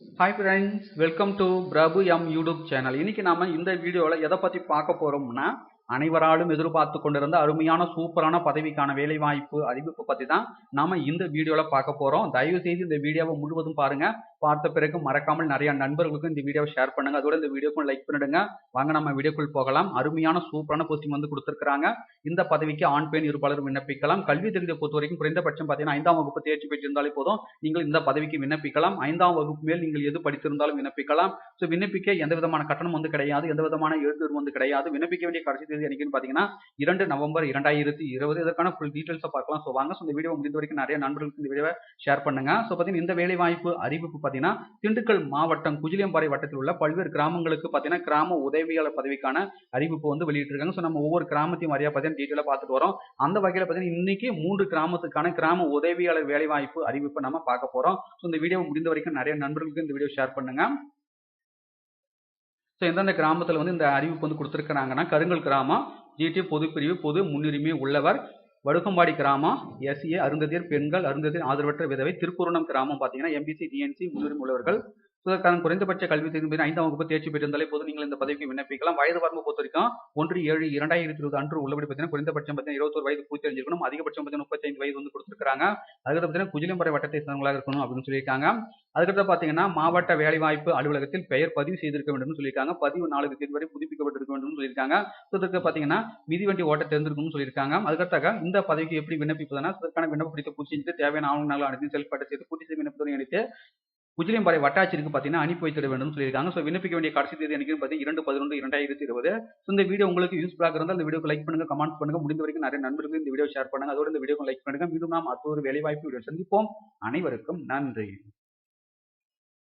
Hi friends, welcome to Prabhu M YouTube channel. இன்னைக்கு நாம இந்த வீடியோல எதை பத்தி பார்க்க போறோம்னா அனைவராலும் எதிர்பார்த்து கொண்டிருந்த அருமையான சூப்பரான பதவிக்கான வேலை வாய்ப்பு அறிவிப்பு பத்தி தான் நாம இந்த வீடியோல பார்க்க போறோம். தயவு செய்து இந்த வீடியோவை முழுவதும் பாருங்க. பார்த்த பிறகு மறக்காமல் நிறைய நண்பர்களுக்கும் இந்த வீடியோவை ஷேர் பண்ணுங்க. அதோட இந்த வீடியோக்கும் லைக் பண்ணிடுங்க. வாங்க நம்ம வீடியோக்குள் போகலாம். அருமையான சூப்பரான போஸ்டிங் வந்து கொடுத்திருக்காங்க. இந்த பதவிக்கு ஆண் பெண் இருப்பாளர் விண்ணப்பிக்கலாம். கல்வி தகுதியை பொறுத்த வரைக்கும் குறைந்தபட்சம் பார்த்தீங்கன்னா 5ஆம் வகுப்பு தேர்ச்சி பெற்றிருந்தாலே போதும் நீங்கள் இந்த பதவிக்கு விண்ணப்பிக்கலாம். 5ஆம் வகுப்பு மேல் நீங்கள் எது படித்திருந்தாலும் விண்ணப்பிக்கலாம். ஸோ விண்ணப்பிக்க எந்த விதமான கட்டணம் வந்து கிடையாது, எந்த விதமான எழுத்து வந்து கிடையாது. விண்ணப்பிக்க வேண்டிய கடைசி தேதி என்னைக்குன்னு பார்த்தீங்கன்னா 2 நவம்பர் 2020. இதற்கான ஃபுல் டீடைல்ஸை பார்க்கலாம். ஸோ வாங்க இந்த வீடியோ முடிந்த வரைக்கும் நிறைய நண்பர்களுக்கு இந்த வீடியோவை ஷேர் பண்ணுங்க. ஸோ பார்த்தீங்கன்னா இந்த வேலை வாய்ப்பு அறிவிப்பு பார்த்தீங்கன்னா திண்டுக்கல் மாவட்டம் குஜிலியம்பாறை வட்டத்தில் உள்ள பல்வேறு கிராமங்களுக்கு பார்த்தீங்கன்னா கிராம உதவியாளர் பதவிக்கான அறிவிப்பு வந்து வெளியிட்டிருக்காங்க. ஸோ நம்ம ஒவ்வொரு கிராமத்தையும் வரையா பார்த்தீங்கன்னா டீட்டெயிலாக பார்த்துட்டு வரோம். அந்த வகையில் பார்த்தீங்கன்னா இன்னைக்கு 3 கிராமத்துக்கான கிராம உதவியாளர் வேலை வாய்ப்பு அறிவிப்பை நம்ம பார்க்க போறோம். ஸோ இந்த வீடியோ முடிந்த வரைக்கும் நிறைய நண்பர்களுக்கு இந்த வீடியோ ஷேர் பண்ணுங்க. ஸோ எந்தெந்த கிராமத்தில் வந்து இந்த அறிவிப்பு வந்து கொடுத்துருக்காங்கன்னா கருங்கல் கிராமம் ஜிடி பொதுப்பிரிவு பொது முன்னுரிமை உள்ளவர், வடுகம்பாடி கிராமம் எஸ்ஏ அருந்ததியர் பெண்கள் அருந்ததியர் ஆதரவற்ற விதவை, திருக்குறணம் கிராமம் பார்த்தீங்கன்னா எம்பிசி டிஎன்சி முன்னுரிமை உள்ளவர்கள். இதற்கான குறைந்தபட்ச கல்வி தகுதி 5ஆம் வகுப்பு தேர்ச்சி பெற்றிருந்தாலே போது நீங்கள் இந்த பதவிக்கு விண்ணப்பிக்கலாம். வயது வரம்பு பொறுத்த வரைக்கும் 1/7/2020 அன்று உள்ளபடி பார்த்தீங்கன்னா குறைந்தபட்சம் பார்த்தீங்கன்னா 21 வயது பூர்த்தி அடைஞ்சிருக்கணும். அதிகபட்சம் பார்த்தீங்கன்னா 35 வயது வந்து கொடுத்துருக்காங்க. அதுக்கப்புறம் பார்த்தீங்கன்னா குஜிலியம்பாறை வட்டத்தை சேர்ந்தவங்களாக இருக்கணும் அப்படின்னு சொல்லியிருக்காங்க. அதுக்கப்புறம் பார்த்தீங்கன்னா மாவட்ட வேலைவாய்ப்பு அலுவலகத்தில் பெயர் பதிவு செய்திருக்க வேண்டும் சொல்லியிருக்காங்க. பதிவு 4 தேதி வரை புதுப்பிக்கப்பட்டிருக்க வேண்டும் சொல்லியிருக்காங்க. இதற்கு பார்த்தீங்கன்னா மிதிவண்டி ஓட்ட தெரிந்திருக்கும்னு சொல்லியிருக்காங்க. அதுக்கடுத்தாக இந்த பதவிக்கு எப்படி விண்ணப்பிப்பதுன்னா அதற்கான விண்ணப்ப படித்த பூர்த்தி செஞ்சு தேவையான ஆவணங்கள் அனைத்தையும் செயல்பாட்டை செய்து பூர்த்தி செய்து விண்ணப்பத்துடன் இணைத்து குஜிலியம்பாறை வட்டாட்சியருக்கு பார்த்தீங்கன்னா அனுப்பி வைத்திட வேண்டும் சொல்லியிருக்காங்க. ஸோ விண்ணப்பிக்க வேண்டிய கடைசி தேதி எனக்கு பார்த்தீங்கன்னா 2/11/2020. ஸோ இந்த வீடியோ உங்களுக்கு யூஸ்ஃபுல்லாக இருந்தால் இந்த வீடியோக்கு லைக் பண்ணுங்க, கமெண்ட் பண்ணுங்க, முடிந்த வரைக்கும் நிறைய நண்பர்களுக்கு இந்த வீடியோ ஷேர் பண்ணுங்க. அதோட இந்த வீடியோக்கு லைக் பண்ணுங்க. மீண்டும் நாம் அடுத்த ஒரு வேலைவாய்ப்பு வீடியோ சந்திப்போம். அனைவருக்கும் நன்றி.